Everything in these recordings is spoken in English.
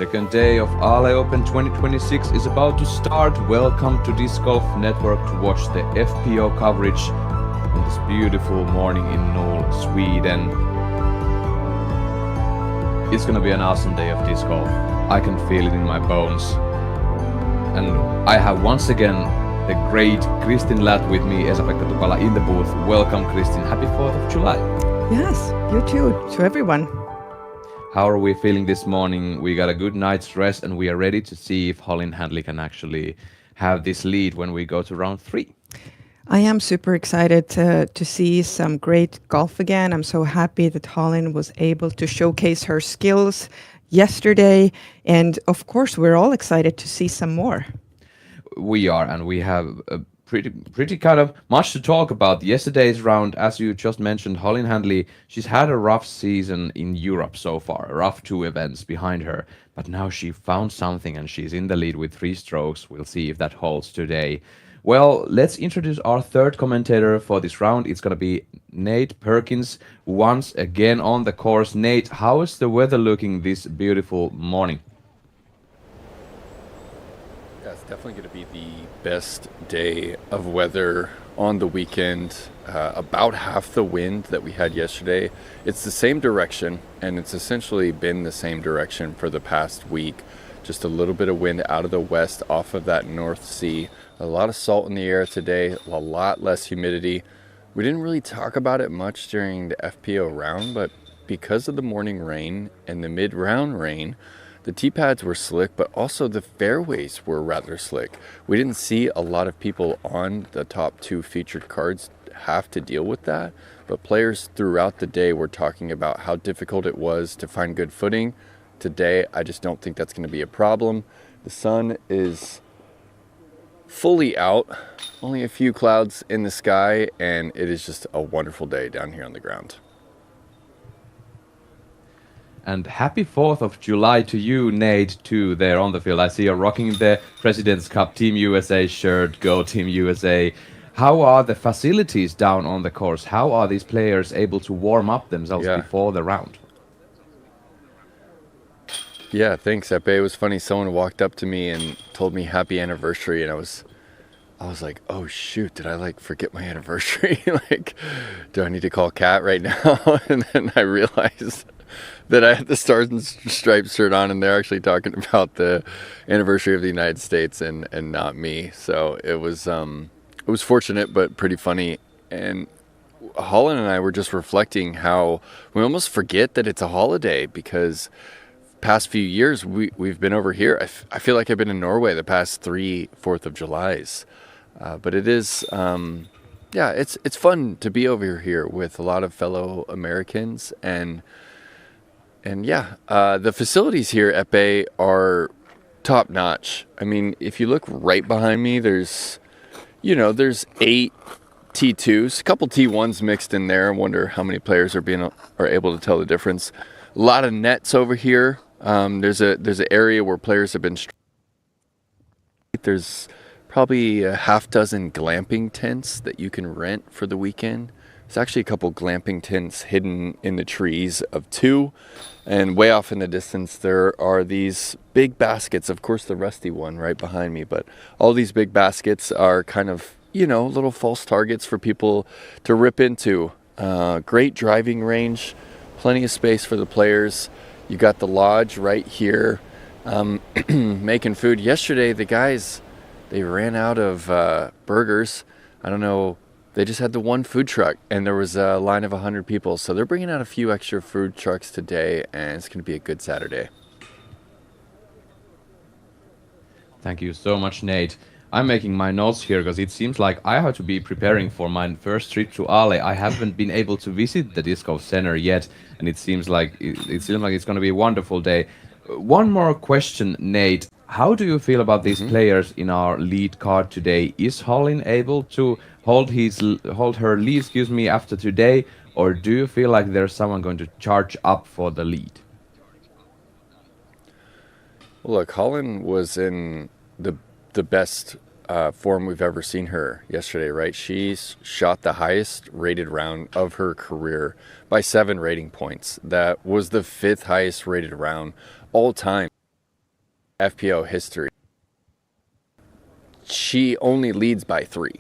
second day of Ale Open 2026 is about to start. Welcome to Disc Golf Network to watch the FPO coverage on this beautiful morning in Null, Sweden. It's gonna be an awesome day of disc golf. I can feel it in my bones. And I have once again the great Kristin Lätt with me, Esa-Pekka Tupala in the booth. Welcome, Kristin. Happy 4th of July. Yes, you too, to everyone. How are we feeling this morning? We got a good night's rest and we are ready to see if Holyn Handley can actually have this lead when we go to round 3. I am super excited to see some great golf again. I'm so happy that Holyn was able to showcase her skills yesterday. And of course, we're all excited to see some more. We are, and we have a pretty kind of much to talk about. Yesterday's round, as you just mentioned, Holyn Handley, she's had a rough season in Europe so far, a rough 2 events behind her, but now she found something and she's in the lead with 3 strokes. We'll see if that holds today. Well, let's introduce our third commentator for this round. It's going to be Nate Perkins once again on the course. Nate, how is the weather looking this beautiful morning? Yeah, it's definitely going to be the best day of weather on the weekend. About half the wind that we had yesterday. It's the same direction, and it's essentially been the same direction for the past week. Just a little bit of wind out of the west off of that North Sea. A lot of salt in the air today, a lot less humidity. We didn't really talk about it much during the FPO round, but because of the morning rain and the mid-round rain, the tee pads were slick, but also the fairways were rather slick. We didn't see a lot of people on the top 2 featured cards have to deal with that, but players throughout the day were talking about how difficult it was to find good footing. Today, I just don't think that's going to be a problem. The sun is fully out, only a few clouds in the sky, and it is just a wonderful day down here on the ground. And happy 4th of July to you, Nate, too, there on the field. I see you're rocking the President's Cup Team USA shirt. Go Team USA. How are the facilities down on the course? How are these players able to warm up themselves before the round? Yeah, thanks, Epe. It was funny. Someone walked up to me and told me happy anniversary, and I was like, oh shoot, did I forget my anniversary? Do I need to call Kat right now? And then I realized that I had the Stars and Stripes shirt on, and they're actually talking about the anniversary of the United States and not me. So it was fortunate, but pretty funny. And Holyn and I were just reflecting how we almost forget that it's a holiday because past few years we've been over here. I feel like I've been in Norway the past 3 4th of Julys. But it is, it's fun to be over here with a lot of fellow Americans. And the facilities here at Bay are top notch. I mean, if you look right behind me, there's 8 T2s, a couple T1s mixed in there. I wonder how many players are able to tell the difference. A lot of nets over here. There's an area where players have been. There's probably a half dozen glamping tents that you can rent for the weekend. There's actually a couple glamping tents hidden in the trees of 2, and way off in the distance there are these big baskets. Of course, the rusty one right behind me, but all these big baskets are kind of little false targets for people to rip into. Great driving range, plenty of space for the players. You got the lodge right here, making food. Yesterday, the guys, they ran out of burgers. I don't know. They just had the one food truck, and there was a line of 100 people. So they're bringing out a few extra food trucks today, and it's going to be a good Saturday. Thank you so much, Nate. I'm making my notes here because it seems like I have to be preparing for my first trip to Ale. I haven't been able to visit the Disc Golf Center yet, and it seems like it's going to be a wonderful day. One more question, Nate. How do you feel about these players in our lead card today? Is Holyn able to hold her lead, after today, or do you feel like there's someone going to charge up for the lead? Well, look, Holyn was in the best form we've ever seen her yesterday, right? She's shot the highest rated round of her career by 7 rating points. That was the 5th highest rated round all time. FPO history, she only leads by 3,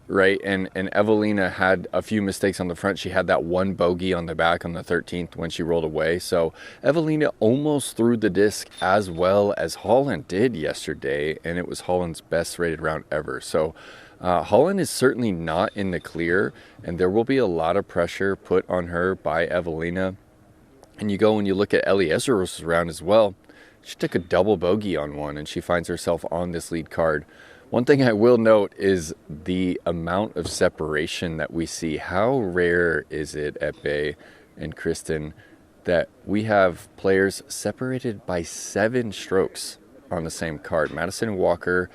right? And Evelina had a few mistakes on the front. She had that one bogey on the back on the 13th when she rolled away. So Evelina almost threw the disc as well as Holland did yesterday, and it was Holland's best rated round ever. So Holland is certainly not in the clear, and there will be a lot of pressure put on her by Evelina. And you go and you look at Eliezer's round as well. She took a double bogey on one, and she finds herself on this lead card. One thing I will note is the amount of separation that we see. How rare is it, Epe and Kristin, that we have players separated by 7 strokes on the same card? Madison Walker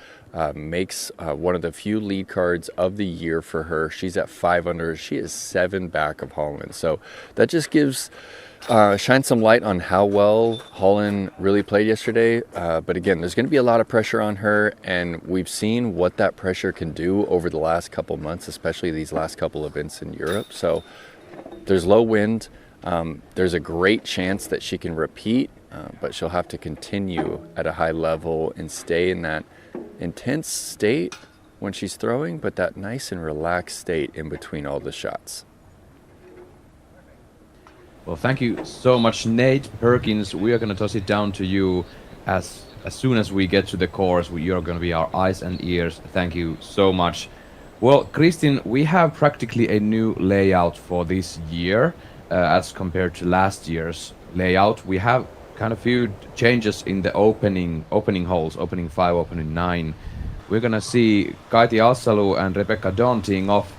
makes one of the few lead cards of the year for her. She's at 5 under. She is 7 back of Holland. So that just gives shine some light on how well Holland really played yesterday. But again, there's going to be a lot of pressure on her, and we've seen what that pressure can do over the last couple months, especially these last couple events in Europe. So there's low wind. There's a great chance that she can repeat, but she'll have to continue at a high level and stay in that intense state when she's throwing, but that nice and relaxed state in between all the shots. Well, thank you so much, Nate. Perkins, we are going to toss it down to you as soon as we get to the course. You're going to be our eyes and ears. Thank you so much. Well, Kristin, we have practically a new layout for this year as compared to last year's layout. We have kind of few changes in the opening holes, opening 5, opening 9. We're going to see Kaiti Alsalu and Rebecca Don teeing off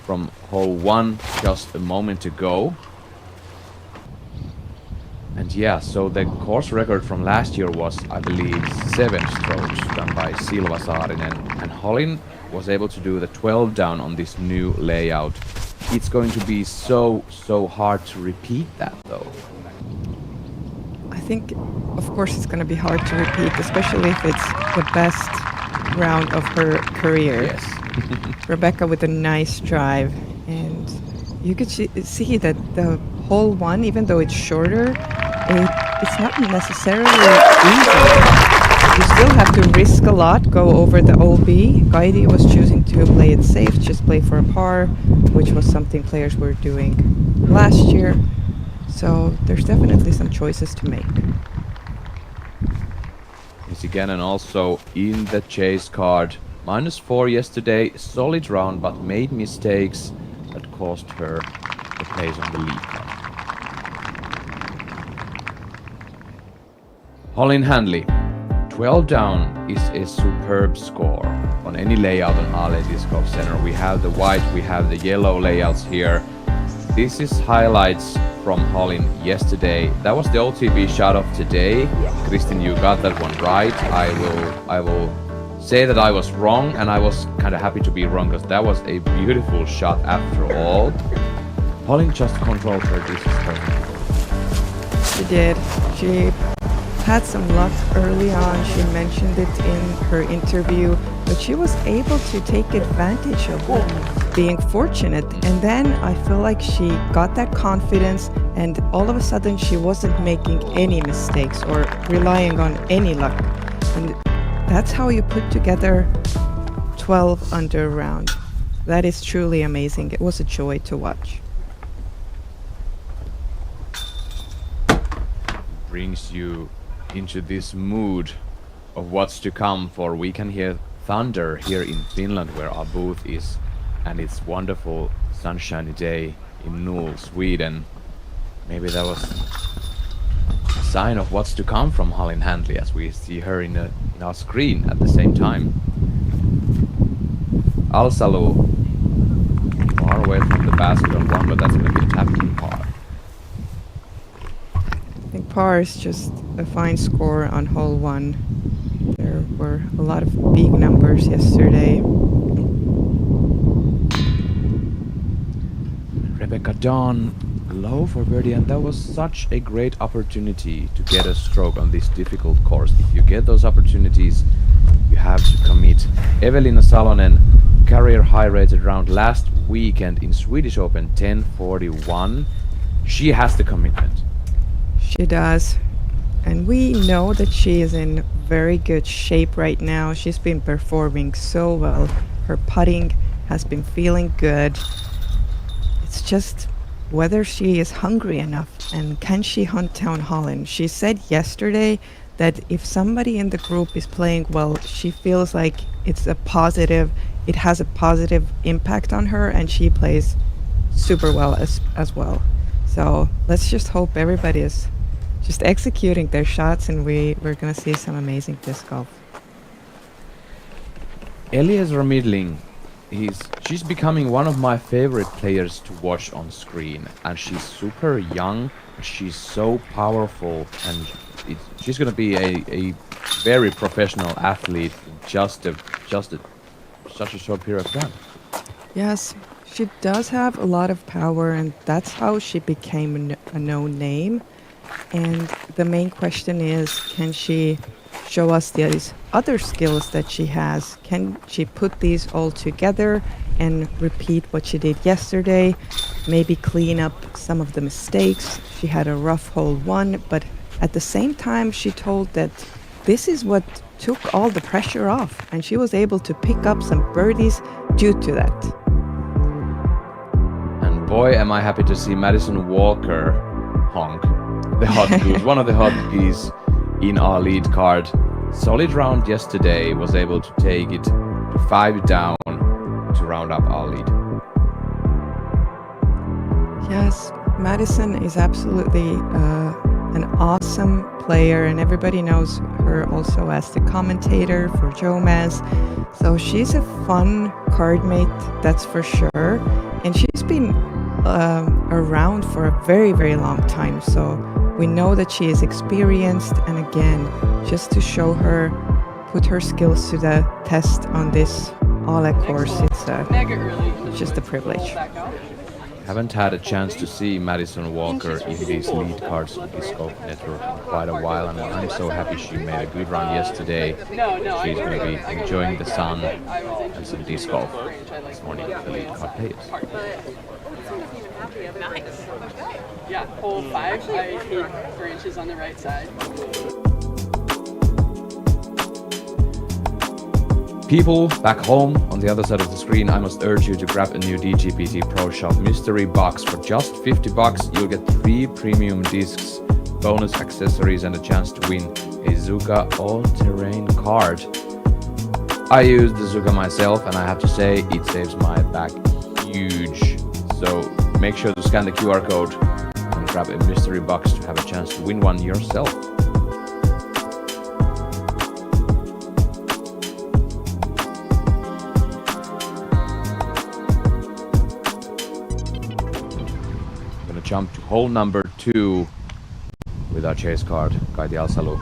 from hole 1 just a moment ago. And yeah, so the course record from last year was, I believe, 7 strokes done by Silva Saarinen, and Holland was able to do the 12 down on this new layout. It's going to be so hard to repeat that, though. I think, of course, it's going to be hard to repeat, especially if it's the best round of her career. Yes. Rebecca with a nice drive, and you could see that the hole 1, even though it's shorter, it's not necessarily easy. You still have to risk a lot, go over the OB. Kaiti was choosing to play it safe, just play for a par, which was something players were doing last year. So there's definitely some choices to make. Yes, again, and also in the chase card, -4 yesterday, solid round, but made mistakes that cost her the place on the lead card. Holland Handley, 12 down is a superb score on any layout on Ale Disc Golf Center. We have the white, we have the yellow layouts here. This is highlights from Holland yesterday. That was the OTB shot of today. Kristin, you got that one right. I will say that I was wrong, and I was kind of happy to be wrong because that was a beautiful shot after all. Holland just controlled her distance perfectly. She did. She had some luck early on. She mentioned it in her interview, but she was able to take advantage of being fortunate. And then I feel like she got that confidence, and all of a sudden she wasn't making any mistakes or relying on any luck. And that's how you put together 12 under round. That is truly amazing. It was a joy to watch. Brings you into this mood of what's to come, for we can hear thunder here in Finland where our booth is, and it's wonderful sunshiny day in Null, Sweden. Maybe that was a sign of what's to come from Holland Handley as we see her in our screen at the same time. Alsalu far away from the basket on 1, but that's going to be a tapping par. I think par is just a fine score on hole 1. There were a lot of big numbers yesterday. Rebecca Dawn low for birdie, and that was such a great opportunity to get a stroke on this difficult course. If you get those opportunities, you have to commit. Evelina Salonen, career high rated round last weekend in Swedish Open, 1041. She has the commitment. She does. And we know that she is in very good shape right now. She's been performing so well. Her putting has been feeling good. It's just whether she is hungry enough and can she hunt down Holland. She said yesterday that if somebody in the group is playing well, she feels like it has a positive impact on her, and she plays super well as well. So let's just hope everybody is just executing their shots, and we're gonna see some amazing disc golf. Eliezer Midling, she's becoming one of my favorite players to watch on screen, and she's super young. She's so powerful, and she's gonna be a very professional athlete in just such a short period of time. Yes, she does have a lot of power, and that's how she became a known name. And the main question is, can she show us these other skills that she has? Can she put these all together and repeat what she did yesterday? Maybe clean up some of the mistakes. She had a rough hole one, but at the same time, she told that this is what took all the pressure off, and she was able to pick up some birdies due to that. And boy, am I happy to see Madison Walker honk. The hot goose, one of the hot geese in our lead card. Solid round yesterday, was able to take it to 5 down to round up our lead. Yes, Madison is absolutely an awesome player, and everybody knows her also as the commentator for Jomez. So she's a fun card mate, that's for sure. And she's been around for a very, very long time. So we know that she is experienced. And again, just to show her, put her skills to the test on this Ala course, it's just a privilege. Haven't had a chance to see Madison Walker in these lead cards on Disc Golf Network in quite a while, and I'm so happy she made a good run yesterday. She's going to be enjoying the sun and some disc golf this morning with the lead card players. Nice. Yeah, hole 5, I hit branches on the right side. People back home on the other side of the screen, I must urge you to grab a new DGPT Pro Shop mystery box. For just $50, you'll get 3 premium discs, bonus accessories, and a chance to win a Zuga all-terrain card. I use the Zuga myself, and I have to say it saves my back huge. So make sure to scan the QR code and grab a mystery box to have a chance to win one yourself. Jump to hole number 2 with our chase card, Kaiti Alsalu.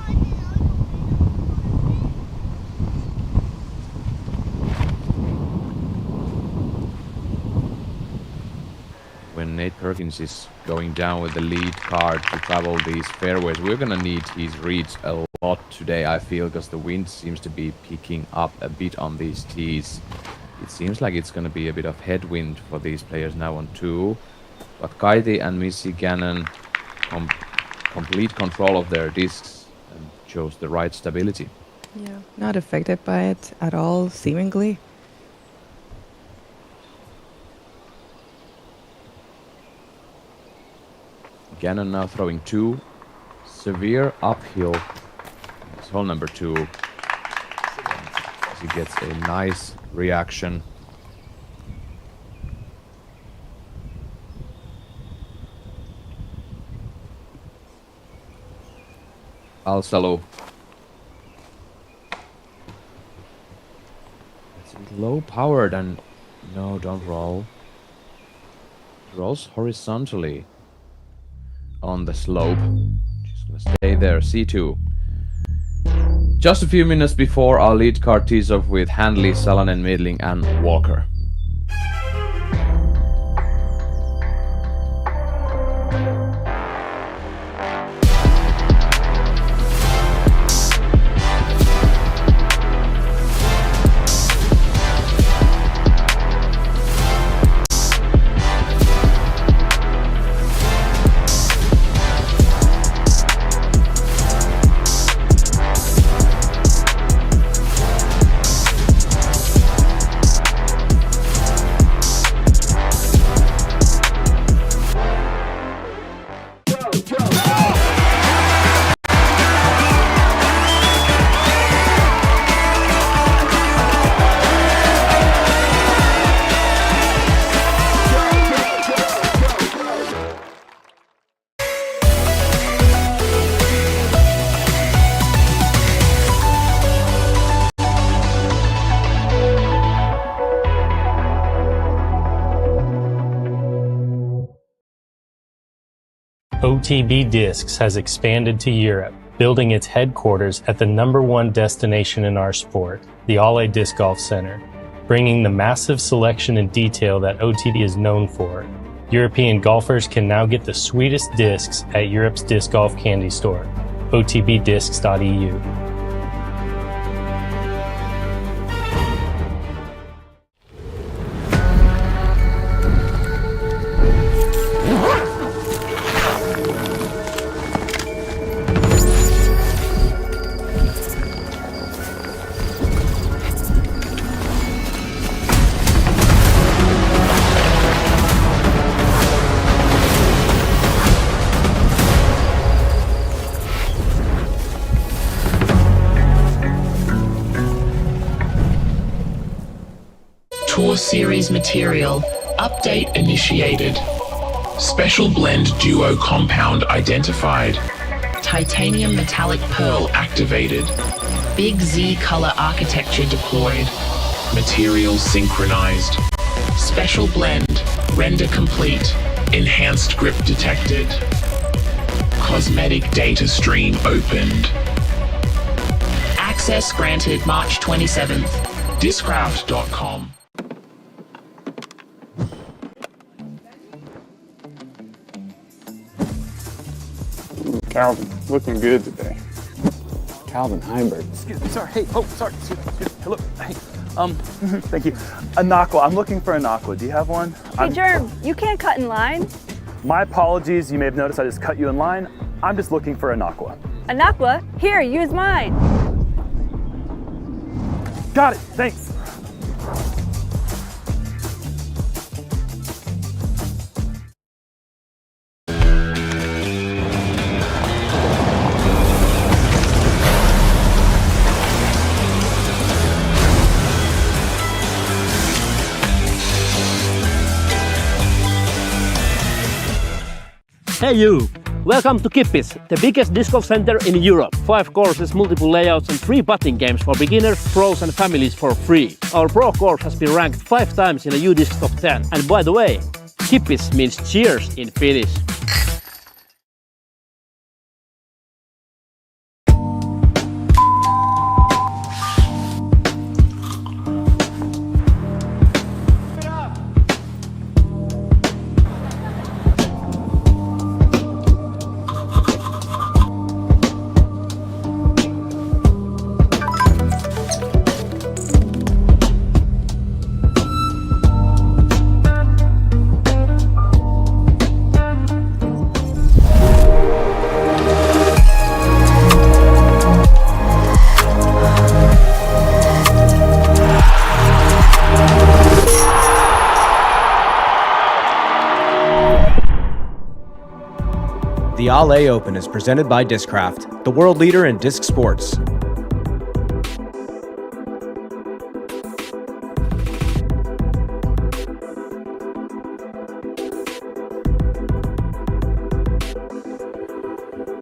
When Nate Perkins is going down with the lead card to travel these fairways, we're gonna need his reads a lot today, I feel, because the wind seems to be picking up a bit on these tees. It seems like it's gonna be a bit of headwind for these players now on 2. But Kaiti and Missy Gannon complete control of their discs and chose the right stability. Yeah, not affected by it at all, seemingly. Gannon now throwing 2. Severe uphill. It's hole number 2. He gets a nice reaction. Alsalu. It's a bit low powered and no, don't roll. It rolls horizontally on the slope. Just gonna stay there. C2. Just a few minutes before our lead card tees off with Handley, Salonen, Midling, and Walker. OTB Discs has expanded to Europe, building its headquarters at the #1 destination in our sport, the Alle Disc Golf Center, bringing the massive selection and detail that OTB is known for. European golfers can now get the sweetest discs at Europe's disc golf candy store, otbdiscs.eu. Tour Series material. Update initiated. Special blend duo compound identified. Titanium metallic pearl activated. Big Z color architecture deployed. Material synchronized. Special blend. Render complete. Enhanced grip detected. Cosmetic data stream opened. Access granted March 27th. Discraft.com. Calvin, looking good today. Calvin Heimberg. Excuse me, sorry. Hey, sorry. Excuse me. Hello. Hey. Thank you. An aqua. I'm looking for an aqua. Do you have one? Hey, Germ, you can't cut in line. My apologies. You may have noticed I just cut you in line. I'm just looking for an aqua. An aqua? Here, use mine. Got it. Thanks. Hey you! Welcome to Kippis, the biggest disc golf center in Europe. 5 courses, multiple layouts and 3 putting games for beginners, pros and families for free. Our pro course has been ranked 5 times in a U-Disc Top 10. And by the way, Kippis means cheers in Finnish. The Alle Open is presented by Discraft, the world leader in disc sports.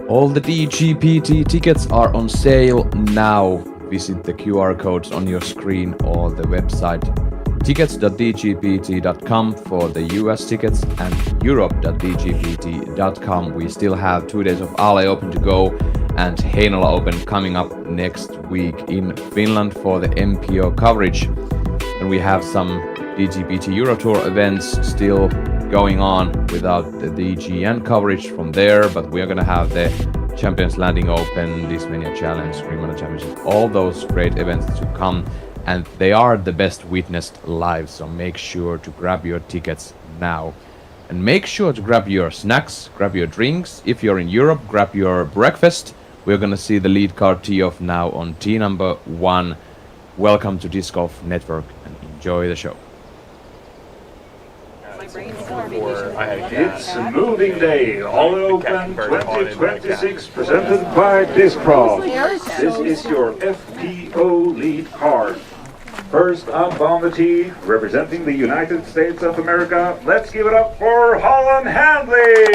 All the DGPT tickets are on sale now. Visit the QR codes on your screen or the website tickets.dgpt.com for the US tickets and europe.dgpt.com. We still have 2 days of Alle Open to go and Heinola Open coming up next week in Finland for the MPO coverage. And we have some DGPT Euro Tour events still going on without the DGN coverage from there, but we are going to have the Champions Landing Open, Discmania Challenge, Screamana Championship, all those great events to come. And they are the best witnessed live, so make sure to grab your tickets now. And make sure to grab your snacks, grab your drinks. If you're in Europe, grab your breakfast. We're gonna see the lead card tee off now on tee number 1. Welcome to Disc Golf Network and enjoy the show. It's Moving Day, All Open 2026, presented by Discraft. This is your FPO lead card. First up on the tee, representing the United States of America, let's give it up for Holland Handley!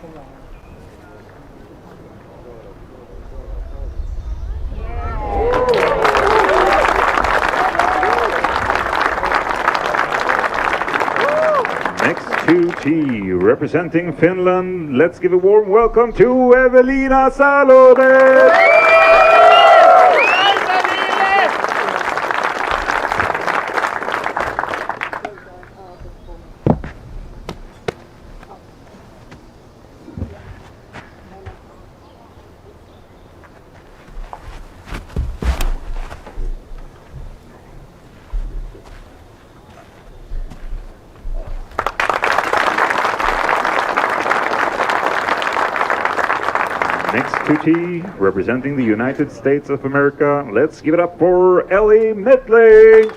Next 2T, representing Finland, let's give a warm welcome to Evelina Salonen. Next 2T, representing the United States of America, let's give it up for Ellie Mittling.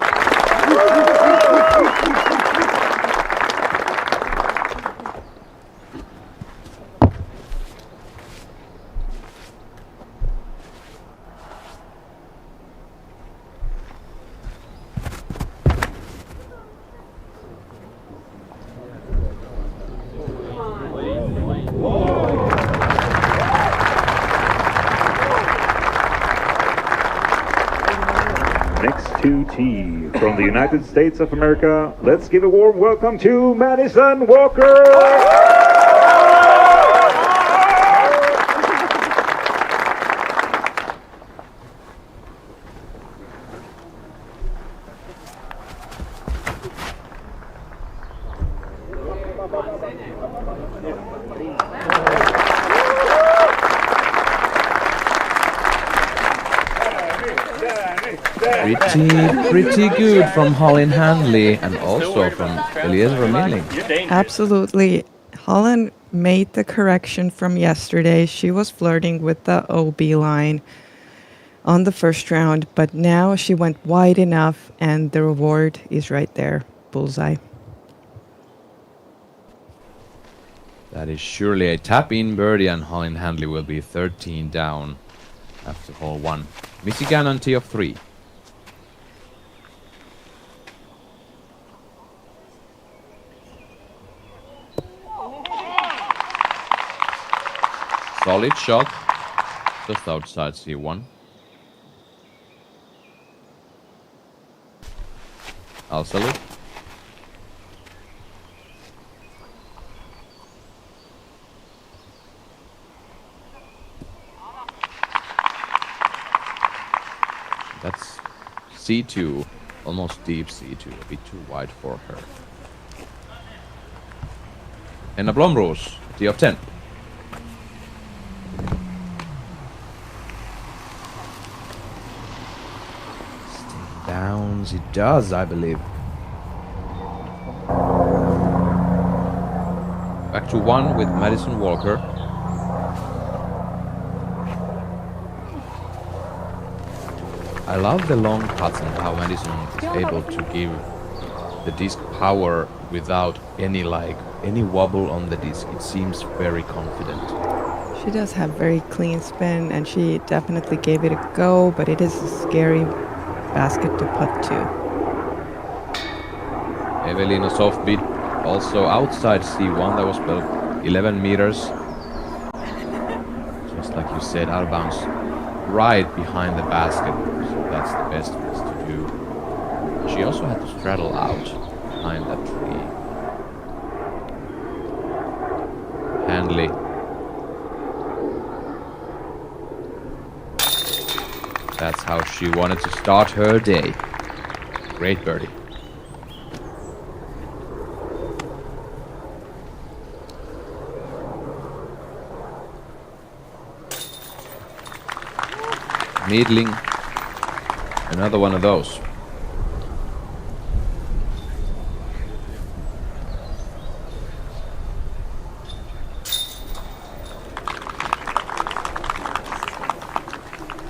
Next 2T, from the United States of America, let's give a warm welcome to Madison Walker. Pretty good from Holland Hanley and also from Eliezer Milling. Absolutely. Holland made the correction from yesterday. She was flirting with the OB line on the first round, but now she went wide enough and the reward is right there. Bullseye. That is surely a tap-in birdie and Holland Hanley will be 13 down after hole 1. Michigan on tee of 3. Solid shot, just outside C1. I'll salute. That's C2, almost deep C2, a bit too wide for her. And a Blomroos, tee of 10. Downs, it does, I believe. Back to 1 with Madison Walker. I love the long putts and how Madison is able to give the disc power without any wobble on the disc. It seems very confident. She does have very clean spin and she definitely gave it a go, but it is a scary basket to putt to. Evelina soft beat also outside C1, that was about 11 meters. Just like you said, out of bounds right behind the basket. So that's the best for us to do. She also had to straddle out behind that tree. Handley. That's how she wanted to start her day. Great birdie. Needling. Another one of those.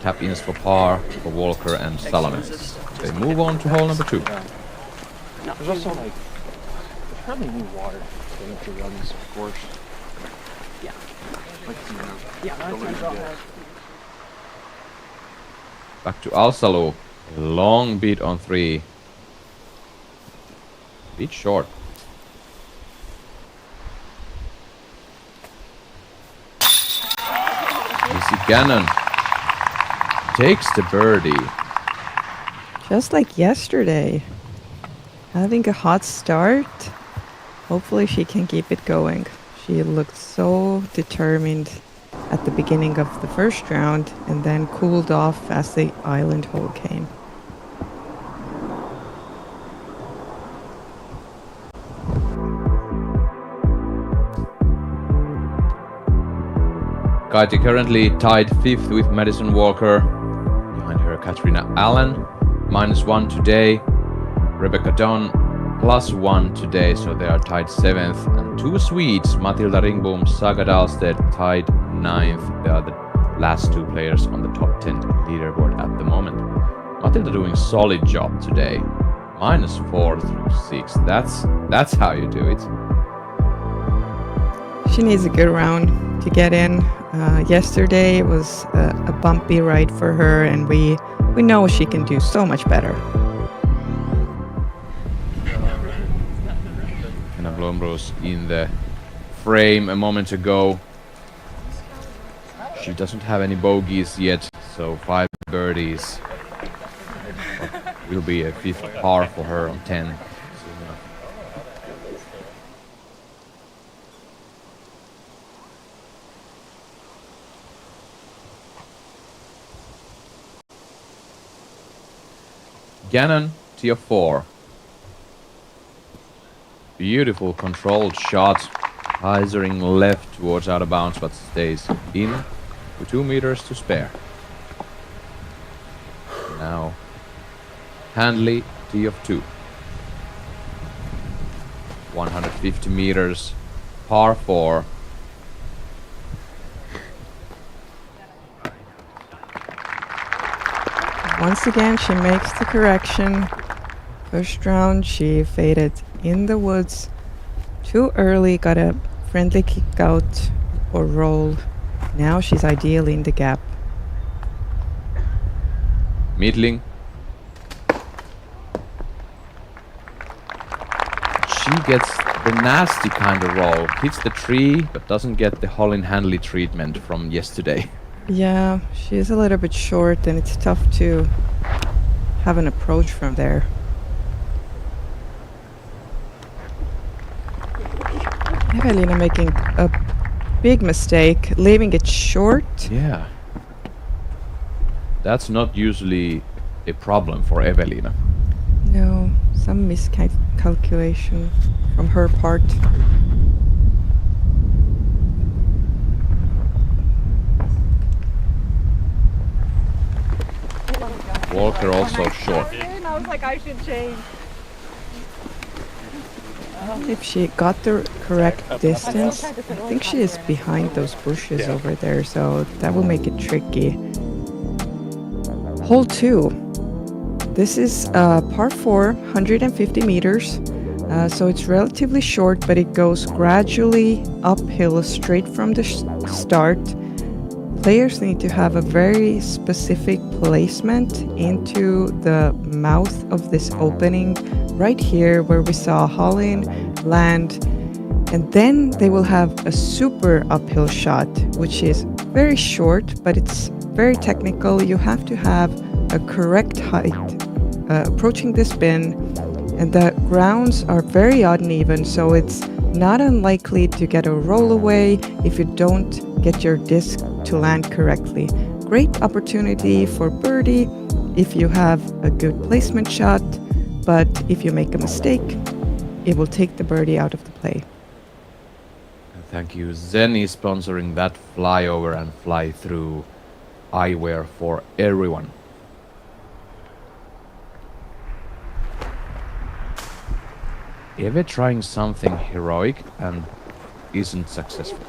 Tap-ins for par for Walker and Salome. They move on to hole number 2. There's also like, there's hardly any water going to run this course. Yeah. Like, Yeah. Back to Alsalo. Long beat on 3. Bit short. Gannon takes the birdie. Just like yesterday. Having a hot start. Hopefully she can keep it going. She looked so determined at the beginning of the first round and then cooled off as the island hole came. Kaiti currently tied 5th with Madison Walker. Behind her, Katrina Allen, -1 today. Rebecca Dunn, +1 today, so they are tied 7th. And 2 Swedes, Matilda Ringboom, Saga Dahlstedt, tied 9th. They are the last 2 players on the top 10 leaderboard at the moment. Matilda doing solid job today. -4 through 6. That's how you do it. She needs a good round to get in. Yesterday was a bumpy ride for her, and we know she can do so much better. Anna Blomros in the frame a moment ago. She doesn't have any bogeys yet, so 5 birdies. Will be a 5th par for her on 10. Gannon, tier 4. Beautiful controlled shot. Hyzering left towards out of bounds, but stays in with 2 meters to spare. Now, Handley, tee of 2. 150 meters, par 4. Once again, she makes the correction. First round, she faded in the woods too early, got a friendly kick out or roll. Now she's ideally in the gap. Middling. She gets the nasty kind of roll. Hits the tree, but doesn't get the Holin Handley treatment from yesterday. Yeah, she is a little bit short and it's tough to have an approach from there. Evelina making a big mistake, leaving it short. Yeah. That's not usually a problem for Evelina. No, some miscalculation from her part. Walker also short. I was like, I should change. If she got the correct distance, I think she is behind those bushes over there, so that will make it tricky. Hole 2. This is par 4, 150 meters. So it's relatively short, but it goes gradually uphill straight from the start. Players need to have a very specific placement into the mouth of this opening, right here where we saw Holin land, and then they will have a super uphill shot, which is very short, but it's very technical. You have to have a correct height approaching this bin, and the grounds are very uneven, so it's not unlikely to get a roll away if you don't get your disc to land correctly. Great opportunity for birdie if you have a good placement shot, but if you make a mistake, it will take the birdie out of the play. Thank you, Zenny, sponsoring that flyover and fly through eyewear for everyone. Ever trying something heroic and isn't successful.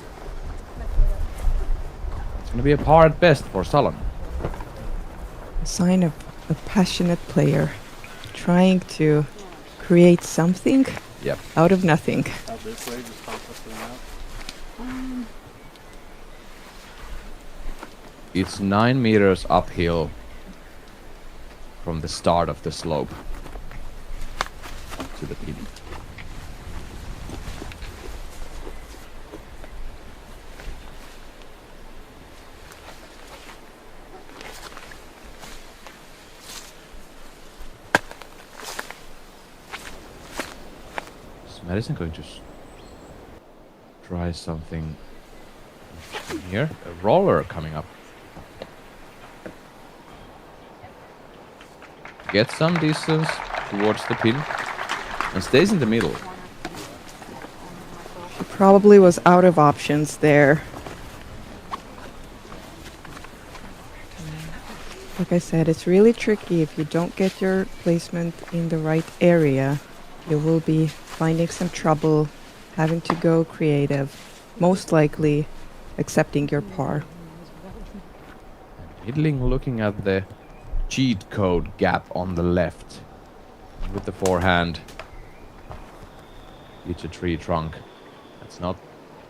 It's gonna be a par at best for Salon. A sign of a passionate player trying to create something out of nothing. Out this way, just pop up to the map. It's 9 meters uphill from the start of the slope to the pin. Madison going to try something here? A roller coming up. Gets some distance towards the pin and stays in the middle. She probably was out of options there. Like I said, it's really tricky. If you don't get your placement in the right area, you will be finding some trouble, having to go creative, most likely accepting your par. Middling looking at the cheat code gap on the left. With the forehand. It's a tree trunk.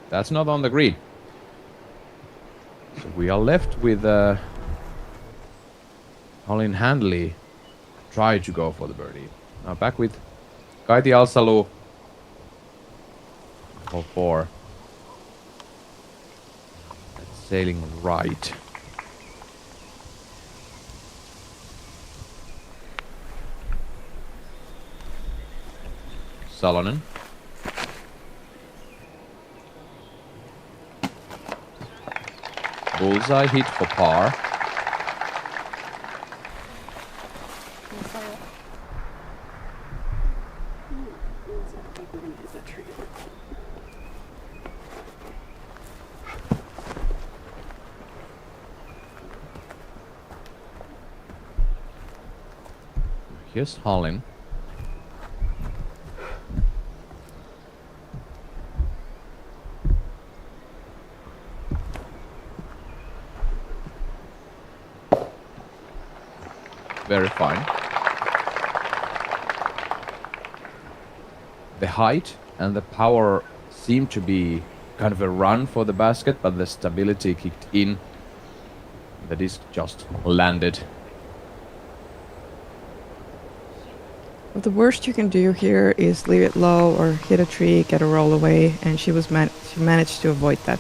That's not on the green. So we are left with Colin Handley try to go for the birdie. Now back with Kaiti Alsalu for 4. That's sailing right. Salonen. Bullseye hit for par. Here's Hallin. Very fine. The height and the power seemed to be kind of a run for the basket, but the stability kicked in. The disc just landed. Well, the worst you can do here is leave it low or hit a tree, get a roll away, and she managed to avoid that.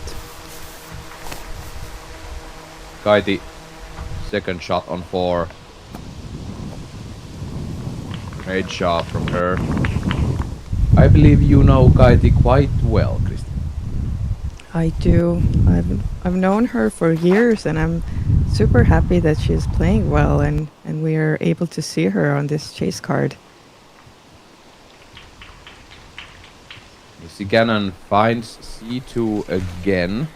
Kaiti, second shot on 4. Great shot from her. I believe you know Kaiti quite well, Kristin. I do. I've known her for years, and I'm super happy that she's playing well, and we are able to see her on this chase card. Missy Gannon finds C2 again.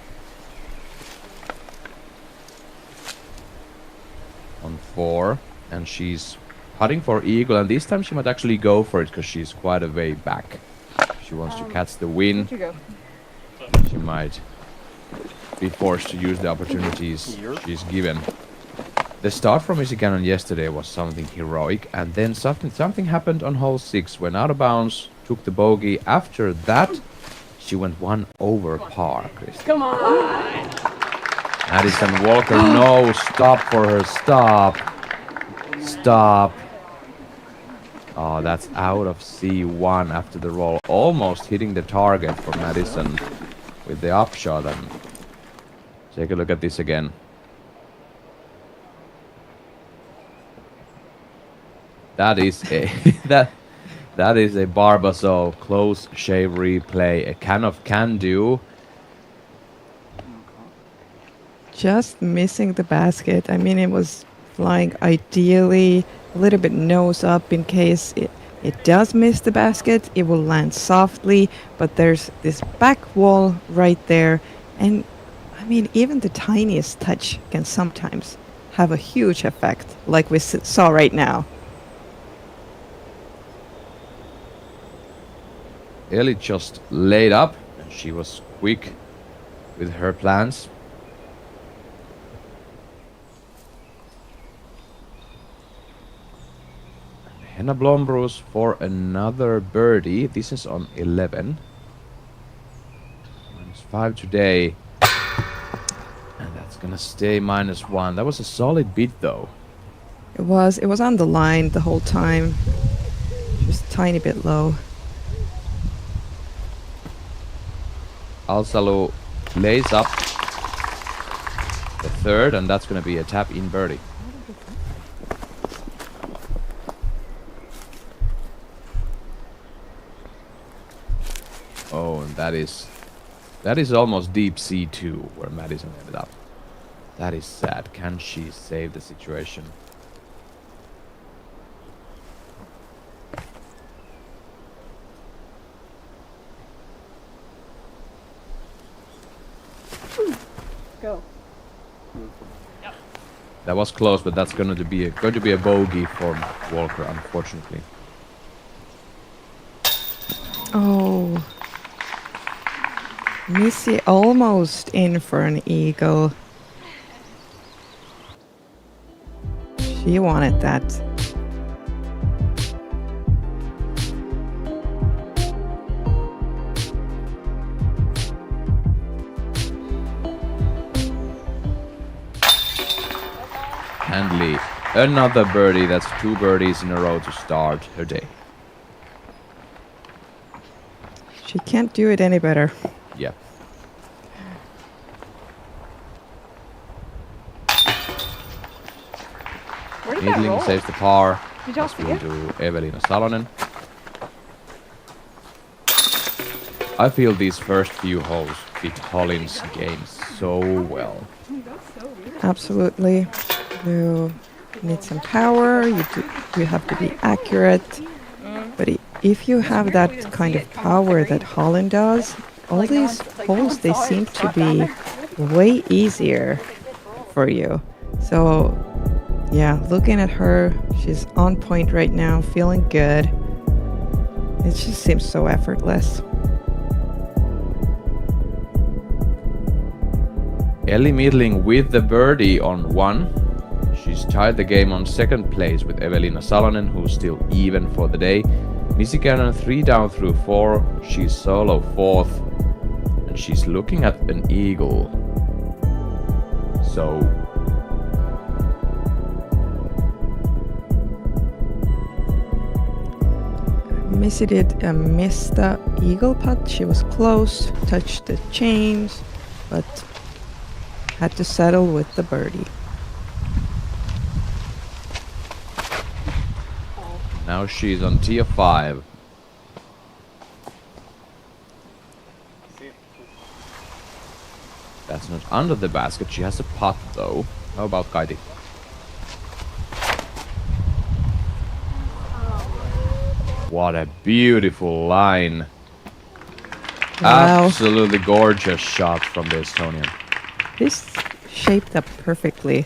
On 4, and she's putting for eagle, and this time she might actually go for it because she's quite a way back. She wants to catch the win. She might be forced to use the opportunities she's given. The start from Missy Gannon yesterday was something heroic, and then something happened on hole 6 when out of bounds, took the bogey. After that, she went 1 over par, Kristin. Come on! Madison Walker, no, stop for her, stop. Stop. Oh, that's out of C1 after the roll. Almost hitting the target for Madison with the upshot. And take a look at this again. That is a that is a Barbasol close shave replay. A can do. Just missing the basket. I mean, it was flying ideally a little bit nose up in case it does miss the basket. It will land softly, but there's this back wall right there. And I mean, even the tiniest touch can sometimes have a huge effect, like we saw right now. Ellie just laid up, and she was quick with her plans. Henna Blomroos for another birdie. This is on 11. -5 today. And that's gonna stay -1. That was a solid beat though. It was on the line the whole time. Just a tiny bit low. Alsalu lays up the third, and that's gonna be a tap-in birdie. and that is almost deep sea 2 where Madison ended up. That is sad. Can she save the situation? Go. That was close, but that's going to be a bogey for Walker, unfortunately. Oh. Missy almost in for an eagle. She wanted that. Handley, another birdie. That's 2 birdies in a row to start her day. She can't do it any better. Yeah. Where did that Needling roll? saves the par. Did y'all As will forget? do Evelina Salonen. I feel these first few holes fit Hollin's game so well. Absolutely. You need some power. You have to be accurate. But if you have that kind of power that Holland does, all these holes, they seem to be way easier for you. So, yeah, looking at her, she's on point right now, feeling good. It just seems so effortless. Ellie Midling with the birdie on 1. She's tied the game on 2nd place with Evelina Salonen, who's still even for the day. Missy Cannon 3 down through 4. She's solo 4th. And she's looking at an eagle. So... Missy did miss the eagle putt. She was close, touched the chains, but had to settle with the birdie. now she's on tier 5. That's not under the basket. She has a putt though. How about Kaiti? What a beautiful line. Wow. Absolutely gorgeous shot from the Estonian. This shaped up perfectly.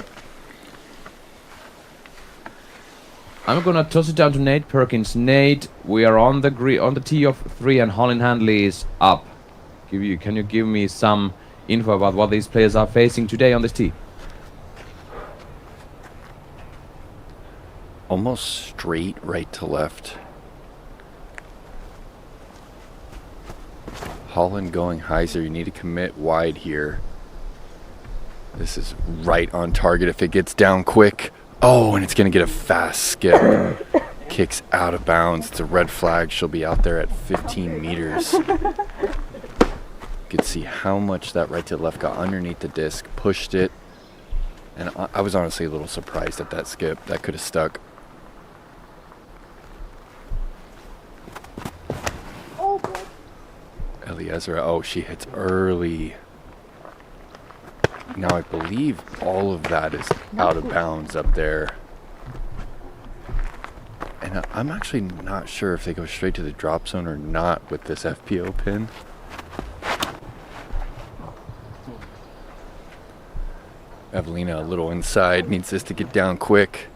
I'm gonna toss it down to Nate Perkins. Nate, we are on the tee of 3 and Holland Handley is up. Can you give me some info about what these players are facing today on this tee? Almost straight right to left. Holland going high, so you need to commit wide here. This is right on target if it gets down quick. Oh, and it's going to get a fast skip. Kicks out of bounds. It's a red flag. She'll be out there at 15 meters. You could see how much that right to left got underneath the disc, pushed it. And I was honestly a little surprised at that skip. That could have stuck. Eliezer, oh, she hits early. Now I believe all of that is out of bounds up there. And I'm actually not sure if they go straight to the drop zone or not with this FPO pin. Evelina a little inside, needs this to get down quick.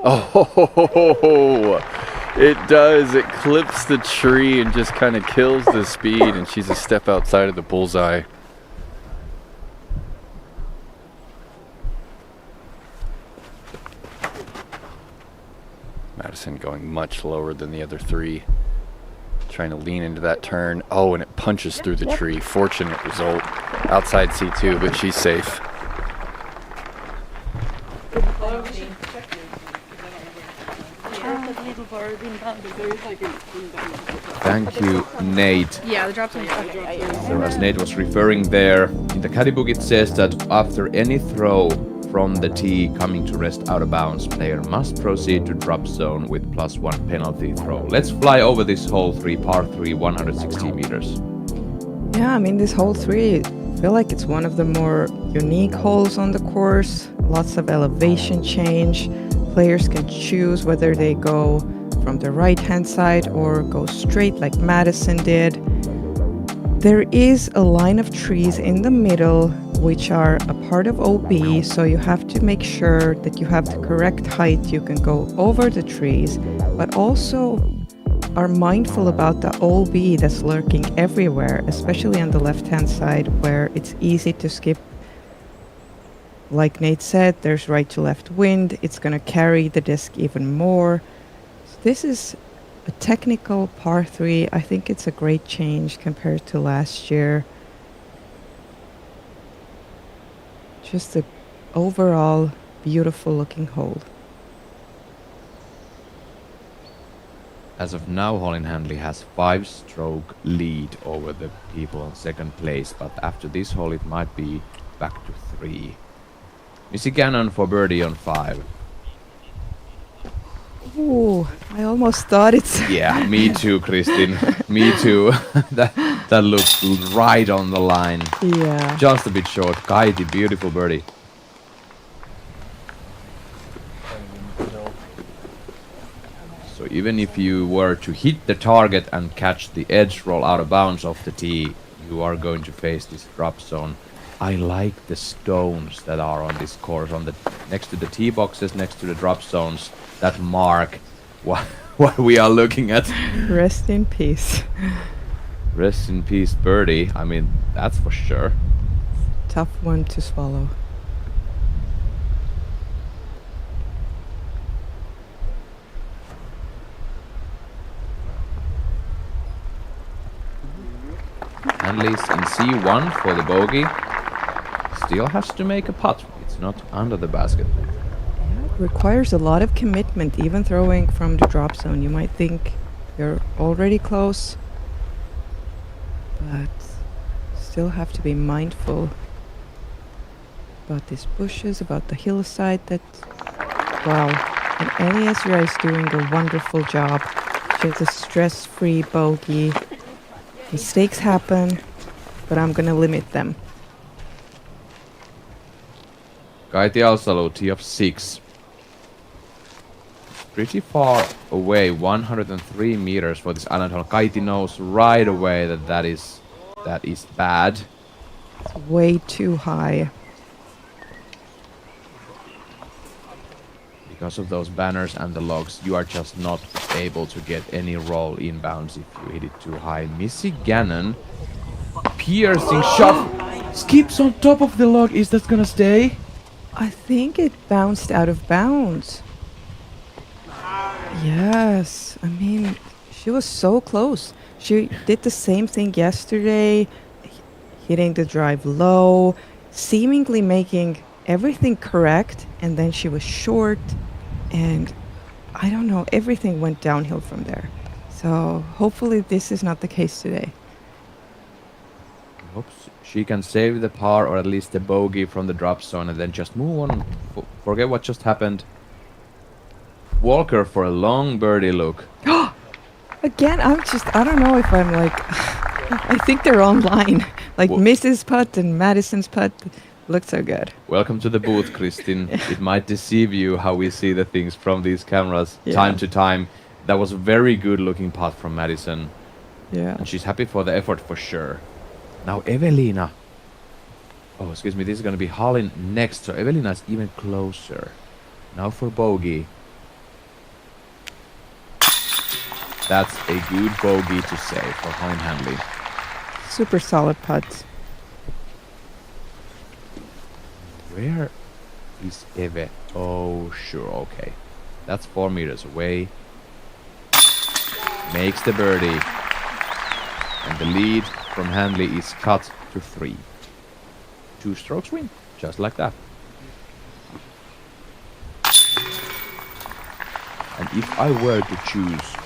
Oh, it does. It clips the tree and just kind of kills the speed, and she's a step outside of the bullseye. Madison going much lower than the other 3. Trying to lean into that turn. Oh, and it punches through the tree. Fortunate result. Outside C2, but she's safe. Thank you, Nate. Yeah, the drop zone. So as Nate was referring there, in the caddy book it says that after any throw from the tee coming to rest out of bounds, player must proceed to drop zone with +1 penalty throw. Let's fly over this hole 3, par 3, 160 meters. Yeah, I mean, this hole 3, I feel like it's one of the more unique holes on the course. Lots of elevation change. Players can choose whether they go from the right-hand side or go straight like Madison did. There is a line of trees in the middle, which are a part of OB, so you have to make sure that you have the correct height. You can go over the trees, but also are mindful about the OB that's lurking everywhere, especially on the left-hand side where it's easy to skip. Like Nate said, there's right to left wind. It's going to carry the disc even more. So this is a technical par 3. I think it's a great change compared to last year. Just a overall beautiful looking hole. As of now, Holin Handley has 5-stroke lead over the people in second place, but after this hole it might be back to 3. Missy Gannon for birdie on 5. Ooh, I almost thought it's... Yeah, me too, Kristin. Me too. that looks right on the line. Yeah. Just a bit short. Kaiti, beautiful birdie. So even if you were to hit the target and catch the edge roll out of bounds off the tee, you are going to face this drop zone. I like the stones that are on this course, on the next to the tee boxes, next to the drop zones, that mark what we are looking at. Rest in peace. Rest in peace, birdie. I mean, that's for sure. Tough one to swallow. Handley's in C1 for the bogey. Still has to make a putt. It's not under the basket. Yeah, it requires a lot of commitment, even throwing from the drop zone. You might think you're already close, but still have to be mindful about these bushes, about the hillside. That, wow. And Eliasra is doing a wonderful job. Just a stress-free bogey. Mistakes happen, but I'm gonna limit them. Kaiti Alsalo, tee of 6. Pretty far away, 103 meters for this island hole. Kaiti knows right away that is bad. It's way too high. Because of those banners and the logs, you are just not able to get any roll inbounds if you hit it too high. Missy Gannon, piercing shot, skips on top of the log. Is that gonna stay? I think it bounced out of bounds. Yes, I mean, she was so close. She did the same thing yesterday, hitting the drive low, seemingly making everything correct, and then she was short, and I don't know, everything went downhill from there. So hopefully this is not the case today. Hope she can save the par or at least the bogey from the drop zone and then just move on. Forget what just happened. Walker for a long birdie look. Again, I don't know if I'm like, I think they're online. Like Mrs. Putt and Madison's putt looked so good. Welcome to the booth, Kristin. It might deceive you how we see the things from these cameras time to time. That was a very good looking putt from Madison. Yeah. And she's happy for the effort for sure. Now Evelina. Oh, excuse me, this is going to be Hallin next. So Evelina is even closer. Now for bogey. That's a good bogey to save for Hallin Handley. Super solid putt. Where is Eve? Oh, sure, okay. That's 4 meters away. Makes the birdie. And the lead from Handley is cut to 3. 2 strokes win, just like that. And if I were to choose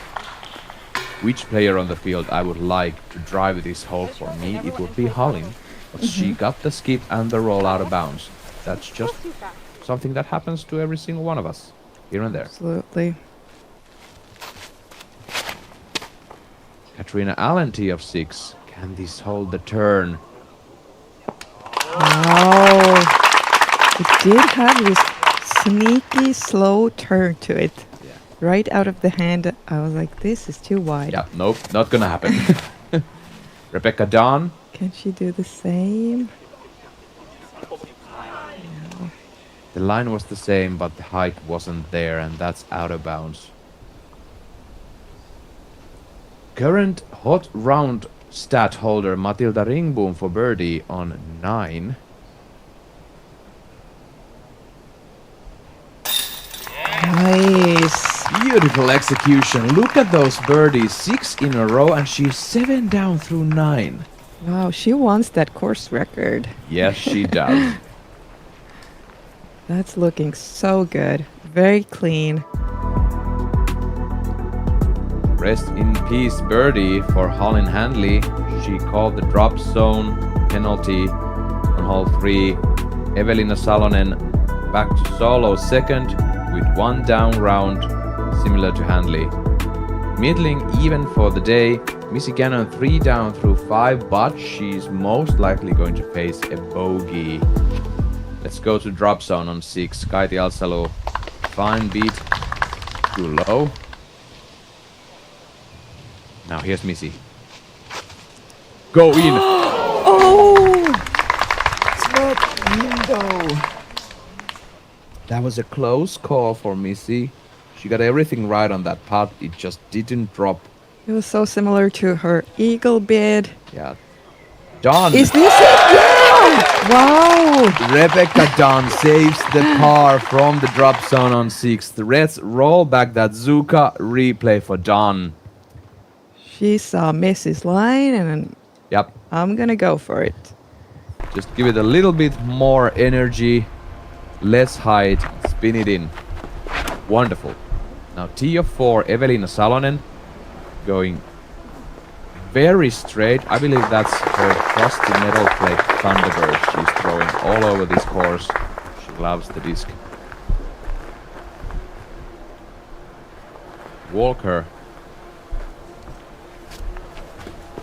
which player on the field I would like to drive this hole for me, it would be Hallin. But she got the skip and the roll out of bounds. That's just something that happens to every single one of us, here and there. Absolutely. Katrina Allen, tee of 6. Can this hold the turn? Wow. It did have this sneaky, slow turn to it. Yeah. Right out of the hand. I was like, this is too wide. Yeah, nope, not gonna happen. Rebecca Dawn. Can she do the same? No. The line was the same, but the height wasn't there, and that's out of bounds. Current hot round stat holder Matilda Ringboom for birdie on 9. Nice. Beautiful execution. Look at those birdies. 6 in a row, and she's 7 down through 9. Wow, she wants that course record. Yes, she does. That's looking so good. Very clean. Rest in peace birdie for Holyn Handley. She called the drop zone penalty on hole 3. Evelina Salonen back to solo second with 1 down round, similar to Handley. Middling even for the day. Missy Gannon 3 down through 5, but she's most likely going to face a bogey. Let's go to drop zone on 6. Kaiti Alsalu, fine beat, too low. Now here's Missy. Go in! Oh! Top window! That was a close call for Missy. She got everything right on that putt. It just didn't drop. It was so similar to her eagle bid. Yeah. Dawn! Is this it? Yeah! Wow! Rebecca Dawn saves the par from the drop zone on 6. The Reds roll back that Zuka replay for Dawn. She saw Missy's line and Yep. I'm gonna go for it. Just give it a little bit more energy, less height, spin it in. Wonderful. Now tee of 4, Evelina Salonen going very straight. I believe that's her trusty metal plate Thunderbird. She's throwing all over this course. She loves the disc. Walker.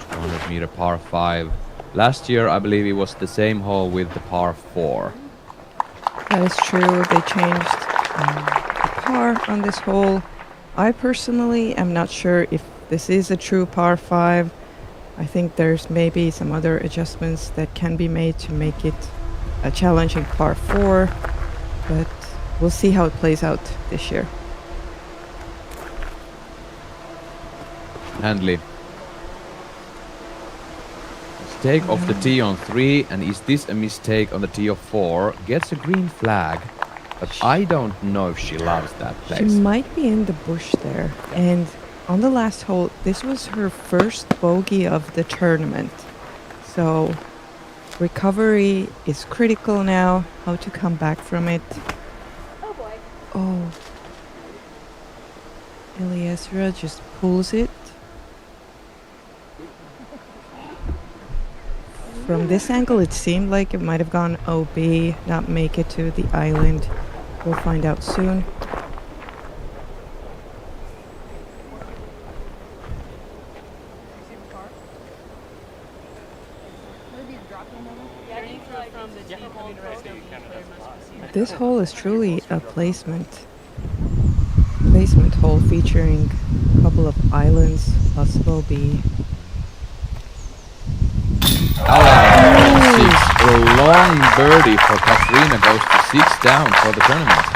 100-meter par 5. Last year, I believe it was the same hole with the par 4. That is true. They changed the par on this hole. I personally am not sure if this is a true par 5. I think there's maybe some other adjustments that can be made to make it a challenging par 4. But we'll see how it plays out this year. Handley. Mistake off the tee on 3, and is this a mistake on the tee of 4? Gets a green flag, but I don't know if she loves that place. She might be in the bush there. And on the last hole, this was her first bogey of the tournament. So recovery is critical now. How to come back from it. Oh boy. Oh. Eliasra just pulls it. From this angle, it seemed like it might have gone OB, not make it to the island. We'll find out soon. This hole is truly a placement hole featuring a couple of islands, possible B. A long birdie for Katrina goes to 6 down for the tournament.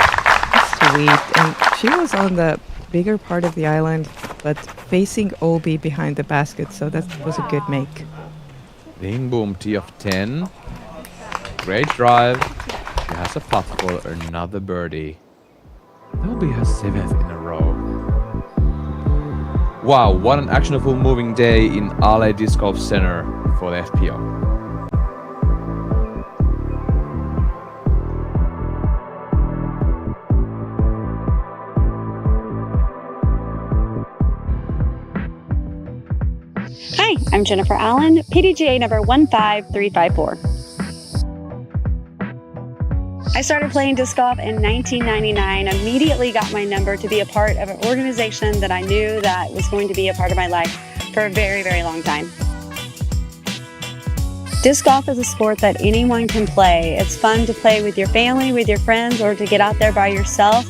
Sweet, and she was on the bigger part of the island, but facing OB behind the basket, so that was a good make. Ringboom tee of 10. Great drive. She has a putt for another birdie. That will be her 7th in a row. Wow, what an actionable moving day in Ale Disc Golf Center for the FPO. Hi, I'm Jennifer Allen, PDGA number 15354. I started playing disc golf in 1999, immediately got my number to be a part of an organization that I knew that was going to be a part of my life for a very, very long time. Disc golf is a sport that anyone can play. It's fun to play with your family, with your friends, or to get out there by yourself.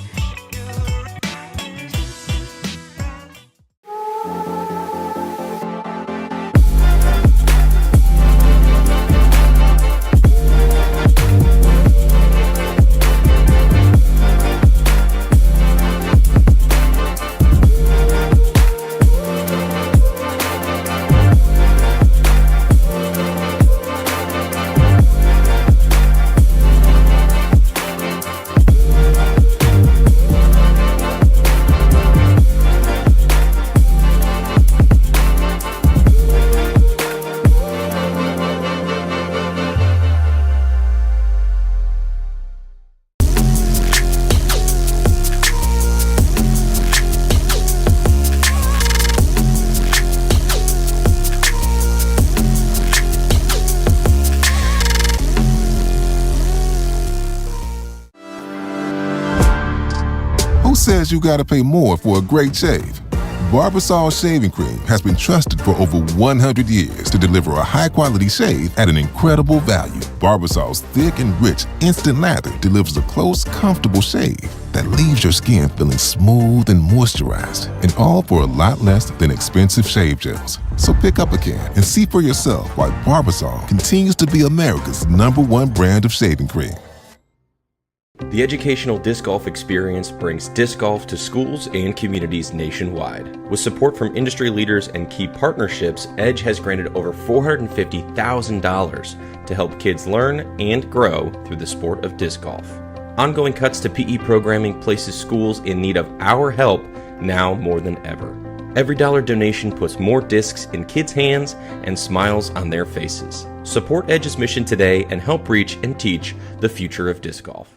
Says you gotta pay more for a great shave. Barbasol shaving cream has been trusted for over 100 years to deliver a high-quality shave at an incredible value. Barbasol's thick and rich instant lather delivers a close, comfortable shave that leaves your skin feeling smooth and moisturized, and all for a lot less than expensive shave gels. So pick up a can and see for yourself why Barbasol continues to be America's #1 brand of shaving cream. The educational disc golf experience brings disc golf to schools and communities nationwide. With support from industry leaders and key partnerships, Edge has granted over $450,000 to help kids learn and grow through the sport of disc golf. Ongoing cuts to PE programming places schools in need of our help now more than ever. Every dollar donation puts more discs in kids' hands and smiles on their faces. Support Edge's mission today and help reach and teach the future of disc golf.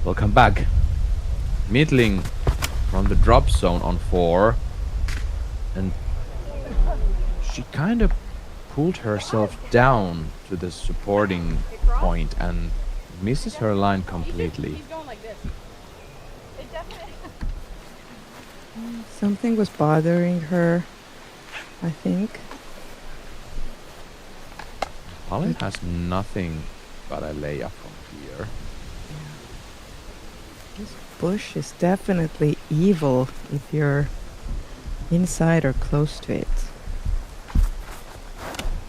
Welcome back. Middling from the drop zone on 4, and she kind of pulled herself down to the supporting point and misses her line completely. Something was bothering her, I think. Holly has nothing but a layup from here. This bush is definitely evil if you're inside or close to it.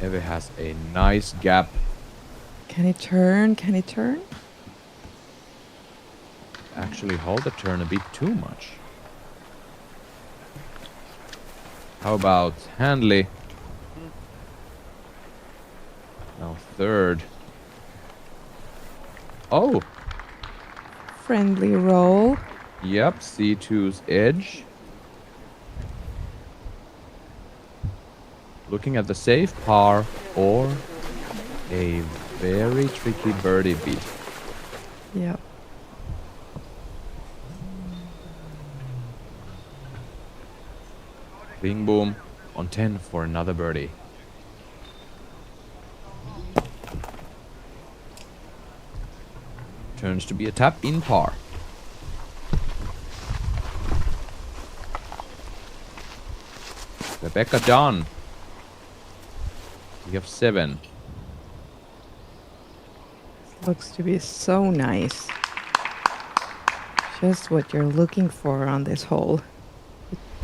Eve has a nice gap. Can it turn? Can it turn? Actually hold the turn a bit too much. How about Handley? Now third. Oh! Friendly roll. Yep, C2's edge. Looking at the safe par or a very tricky birdie beat. Yep. Bing boom on 10 for another birdie. Turns to be a tap in par. Rebecca done. We have 7. Looks to be so nice. Just what you're looking for on this hole.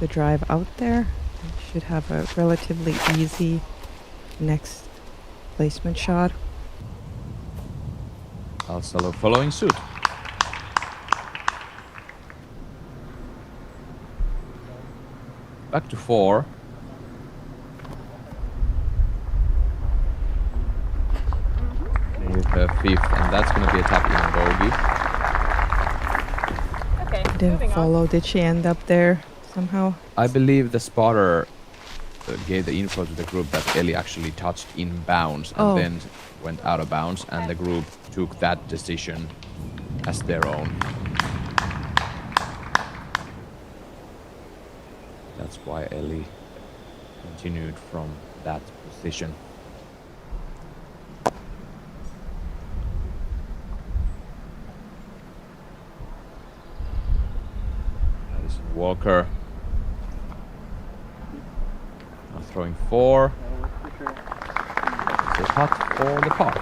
The drive out there. You should have a relatively easy next placement shot. Alsalo following suit. Back to 4. With her 5th, and that's going to be a tap in bogey. Okay. Didn't follow. Did she end up there somehow? I believe the spotter gave the info to the group that Ellie actually touched in bounds and then went out of bounds, and the group took that decision as their own. That's why Ellie continued from that position. Walker throwing 4. It's a putt for the par.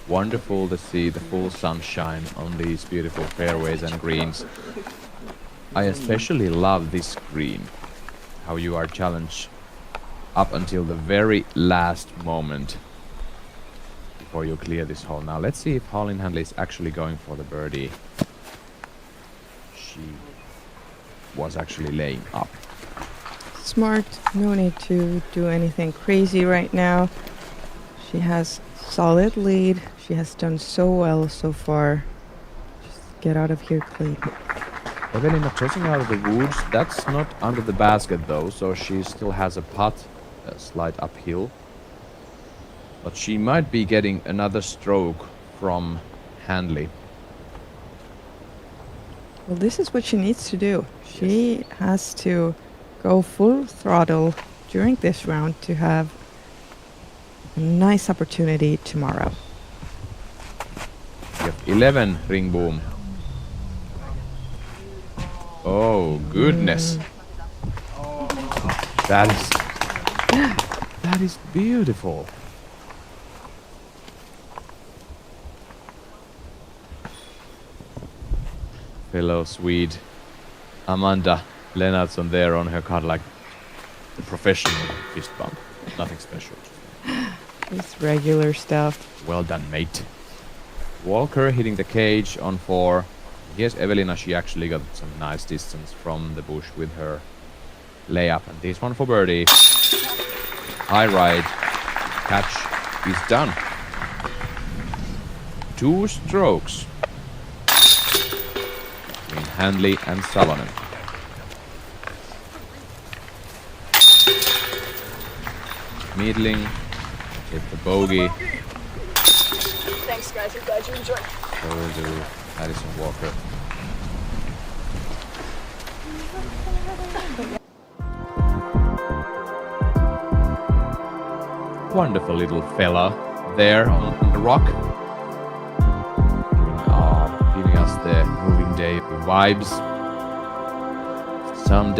Wonderful to see the full sunshine on these beautiful fairways and greens. I especially love this green, how you are challenged up until the very last moment before you clear this hole. Now let's see if Holyn Handley is actually going for the birdie. She was actually laying up. Smart, no need to do anything crazy right now. She has solid lead. She has done so well so far. Just get out of here clean. Evelina tossing out of the woods. That's not under the basket though, so she still has a putt, a slight uphill. But she might be getting another stroke from Handley. Well, this is what she needs to do. She has to go full throttle during this round to have a nice opportunity tomorrow. You have 11, Ringboom. Oh, goodness. That is beautiful. Fellow Swede Amanda Lennartsson there on her card like the professional fist bump. Nothing special. It's regular stuff. Well done, mate. Walker hitting the cage on 4. Here's Evelina. She actually got some nice distance from the bush with her layup. And this one for birdie. High ride. Catch is done. 2 strokes between Handley and Salonen. Miedling hit the bogey. Thanks, guys. I'm glad you enjoyed. So will do Addison Walker. Wonderful little fella there on the rock. Giving us the moving day vibes. Some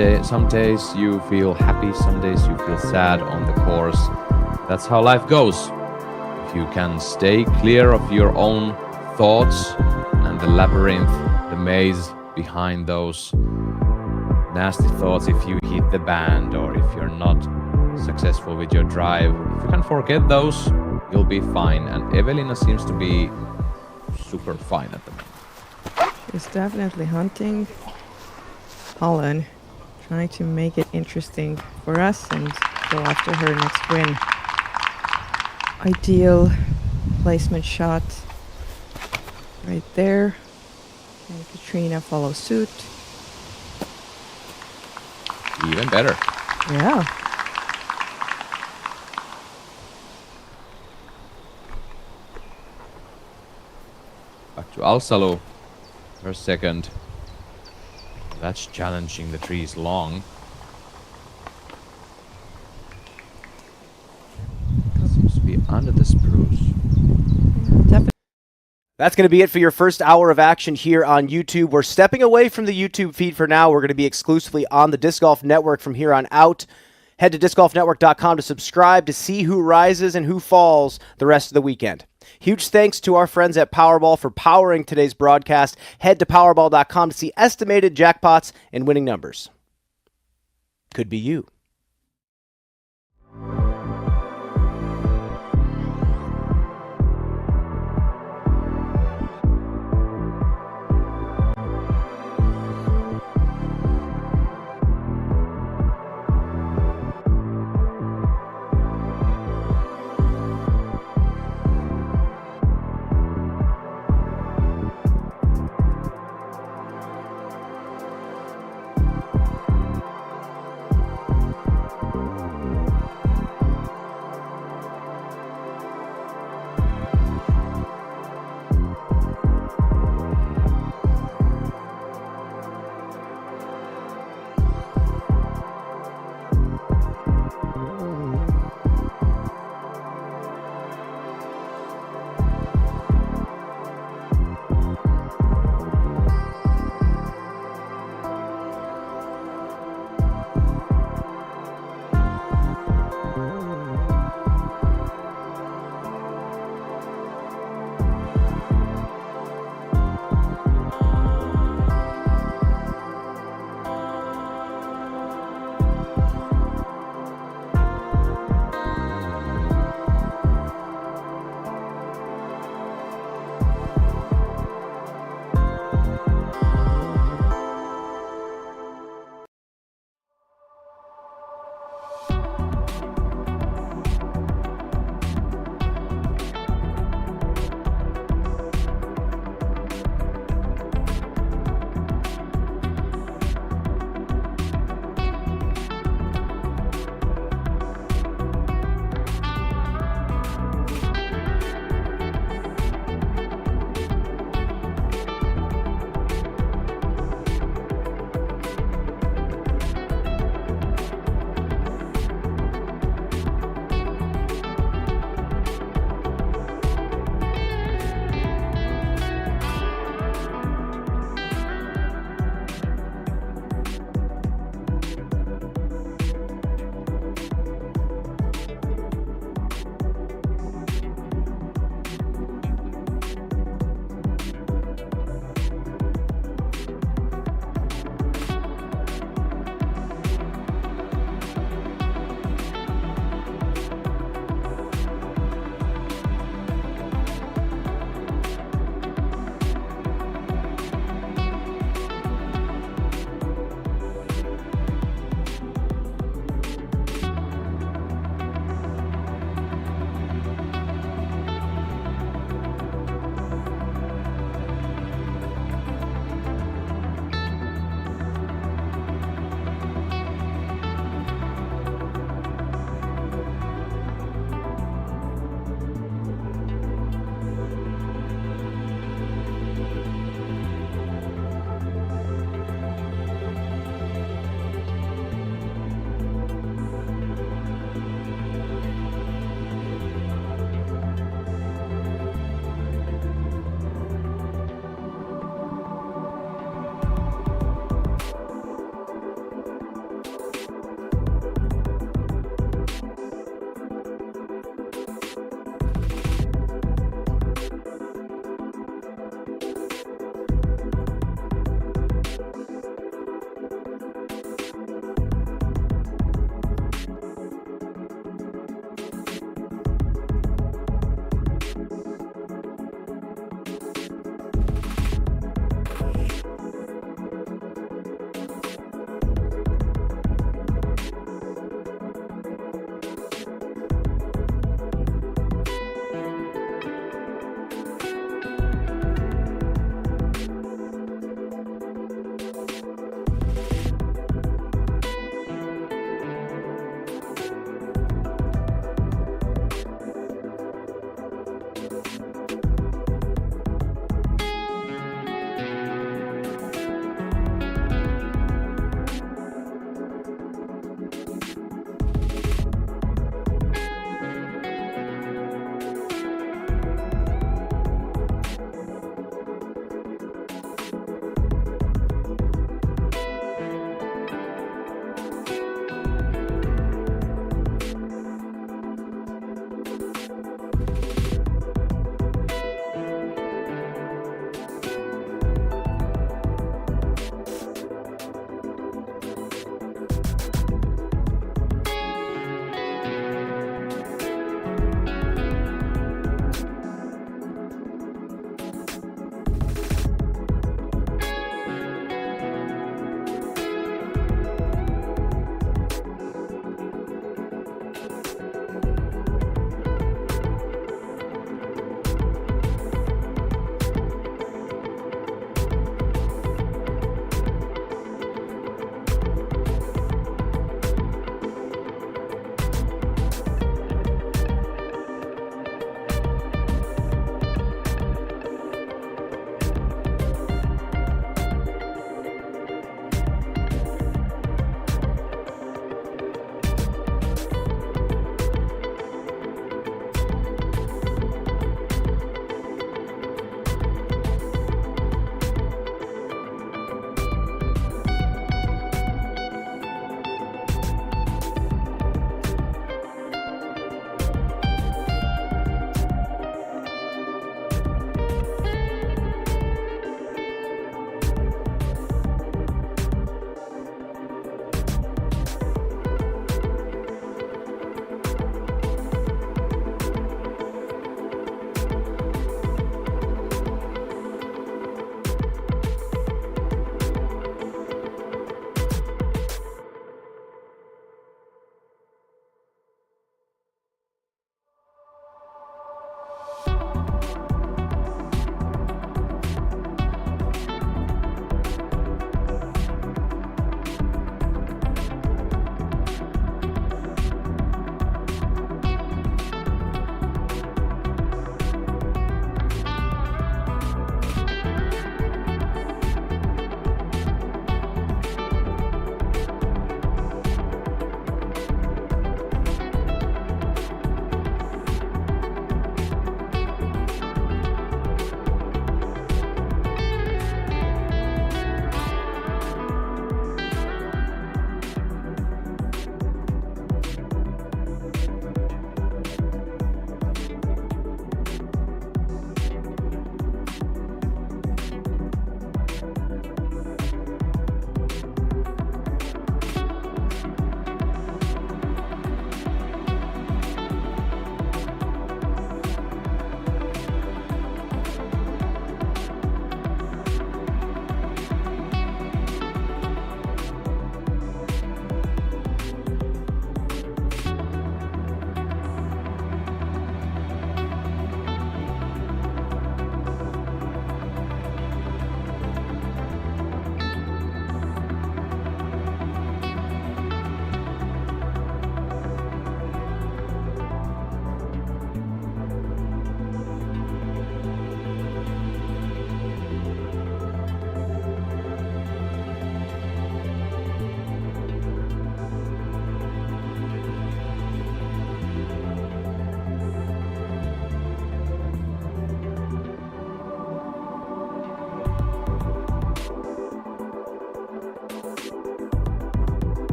days you feel happy, some days you feel sad on the course. That's how life goes. If you can stay clear of your own thoughts and the labyrinth, the maze behind those nasty thoughts, if you hit the band or if you're not successful with your drive, if you can forget those, you'll be fine. And Evelina seems to be super fine at the moment. She's definitely hunting Holyn, trying to make it interesting for us and go after her next win. Ideal placement shot right there. And Katrina follows suit. Even better. Yeah. Back to Alsalo. Her second. That's challenging the trees long. Seems to be under the spruce. That's going to be it for your first hour of action here on YouTube. We're stepping away from the YouTube feed for now. We're going to be exclusively on the Disc Golf Network from here on out. Head to discgolfnetwork.com to subscribe to see who rises and who falls the rest of the weekend. Huge thanks to our friends at Powerball for powering today's broadcast. Head to powerball.com to see estimated jackpots and winning numbers. Could be you.